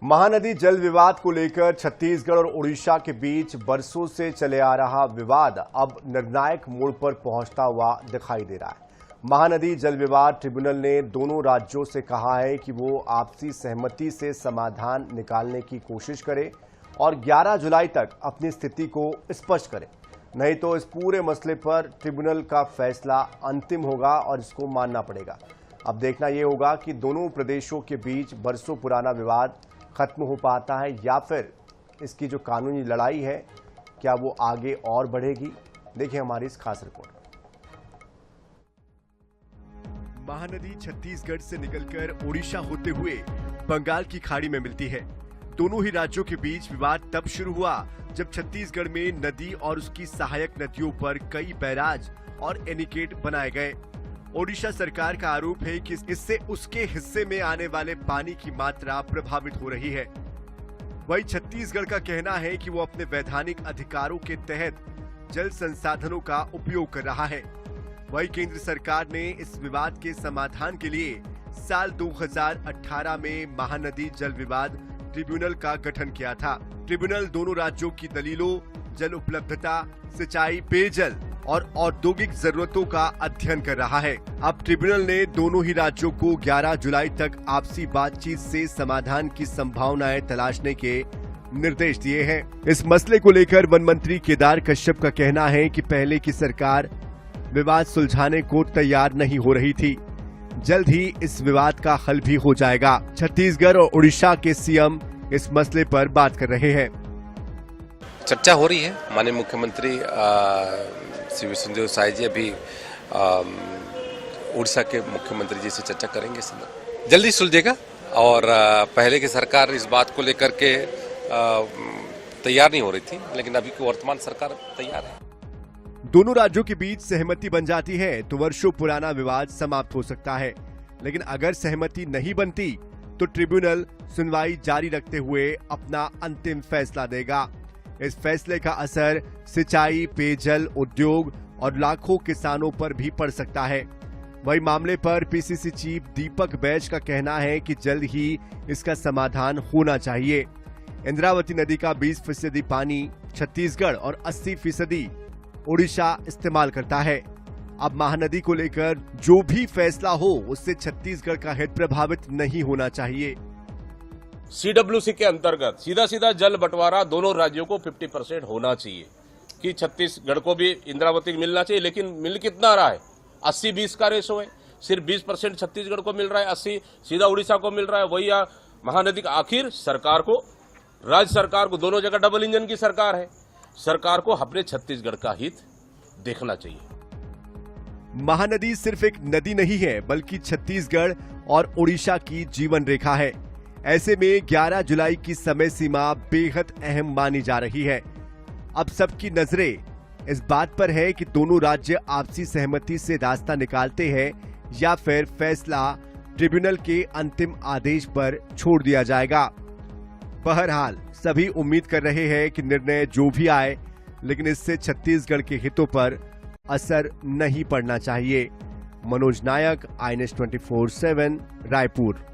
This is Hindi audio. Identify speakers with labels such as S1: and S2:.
S1: महानदी जल विवाद को लेकर छत्तीसगढ़ और ओडिशा के बीच बरसों से चले आ रहा विवाद अब निर्णायक मोड़ पर पहुंचता हुआ दिखाई दे रहा है। महानदी जल विवाद ट्रिब्यूनल ने दोनों राज्यों से कहा है कि वो आपसी सहमति से समाधान निकालने की कोशिश करे और 11 जुलाई तक अपनी स्थिति को स्पष्ट करे, नहीं तो इस पूरे मसले पर ट्रिब्यूनल का फैसला अंतिम होगा और इसको मानना पड़ेगा। अब देखना यह होगा कि दोनों प्रदेशों के बीच बरसों पुराना विवाद खत्म हो पाता है या फिर इसकी जो कानूनी लड़ाई है क्या वो आगे और बढ़ेगी। देखिए हमारी इस खास रिपोर्ट। महानदी छत्तीसगढ़ से निकलकर ओडिशा होते हुए बंगाल की खाड़ी में मिलती है। दोनों ही राज्यों के बीच विवाद तब शुरू हुआ जब छत्तीसगढ़ में नदी और उसकी सहायक नदियों पर कई बैराज और एनीकेट बनाए गए। ओडिशा सरकार का आरोप है कि इससे उसके हिस्से में आने वाले पानी की मात्रा प्रभावित हो रही है। वहीं छत्तीसगढ़ का कहना है कि वो अपने वैधानिक अधिकारों के तहत जल संसाधनों का उपयोग कर रहा है। वहीं केंद्र सरकार ने इस विवाद के समाधान के लिए साल 2018 में महानदी जल विवाद ट्रिब्यूनल का गठन किया था। ट्रिब्यूनल दोनों राज्यों की दलीलों, जल उपलब्धता, सिंचाई, पेयजल और औद्योगिक जरूरतों का अध्ययन कर रहा है। अब ट्रिब्यूनल ने दोनों ही राज्यों को 11 जुलाई तक आपसी बातचीत से समाधान की संभावनाएं तलाशने के निर्देश दिए हैं। इस मसले को लेकर वन मंत्री केदार कश्यप का कहना है कि पहले की सरकार विवाद सुलझाने को तैयार नहीं हो रही थी। जल्द ही इस विवाद का हल भी हो जाएगा। छत्तीसगढ़ और उड़ीसा के सीएम इस मसले पर बात कर रहे हैं।
S2: चर्चा हो रही है। माननीय मुख्यमंत्री श्री विष्णुदेव साय जी अभी उड़ीसा के मुख्यमंत्री जी से चर्चा करेंगे। जल्दी सुलझेगा और पहले की सरकार इस बात को लेकर के तैयार नहीं हो रही थी, लेकिन अभी की वर्तमान सरकार तैयार है।
S1: दोनों राज्यों के बीच सहमति बन जाती है तो वर्षों पुराना विवाद समाप्त हो सकता है, लेकिन अगर सहमति नहीं बनती तो ट्रिब्यूनल सुनवाई जारी रखते हुए अपना अंतिम फैसला देगा। इस फैसले का असर सिंचाई, पेयजल, उद्योग और लाखों किसानों पर भी पड़ सकता है। वही मामले पर पीसीसी चीफ दीपक बैज का कहना है कि जल्द ही इसका समाधान होना चाहिए। इंद्रावती नदी का 20% पानी छत्तीसगढ़ और 80% ओडिशा इस्तेमाल करता है। अब महानदी को लेकर जो भी फैसला हो उससे छत्तीसगढ़ का हित प्रभावित नहीं होना चाहिए।
S3: सीडब्ल्यूसी के अंतर्गत सीधा सीधा जल बंटवारा दोनों राज्यों को 50% होना चाहिए कि छत्तीसगढ़ को भी इंद्रावती मिलना चाहिए, लेकिन मिल कितना रहा है? 80-20 का रेशो है। सिर्फ 20% छत्तीसगढ़ को मिल रहा है, 80 सीधा उड़ीसा को मिल रहा है। वही महानदी का आखिर सरकार को, राज्य सरकार को, दोनों जगह डबल इंजन की सरकार है, सरकार को अपने छत्तीसगढ़ का हित देखना चाहिए।
S1: महानदी सिर्फ एक नदी नहीं है बल्कि छत्तीसगढ़ और ओडिशा की जीवन रेखा है। ऐसे में 11 जुलाई की समय सीमा बेहद अहम मानी जा रही है। अब सबकी नजरें इस बात पर है कि दोनों राज्य आपसी सहमति से रास्ता निकालते हैं या फिर फैसला ट्रिब्यूनल के अंतिम आदेश पर छोड़ दिया जाएगा। बहरहाल सभी उम्मीद कर रहे हैं कि निर्णय जो भी आए, लेकिन इससे छत्तीसगढ़ के हितों पर असर नहीं पड़ना चाहिए। मनोज नायक, INS 24/7, रायपुर।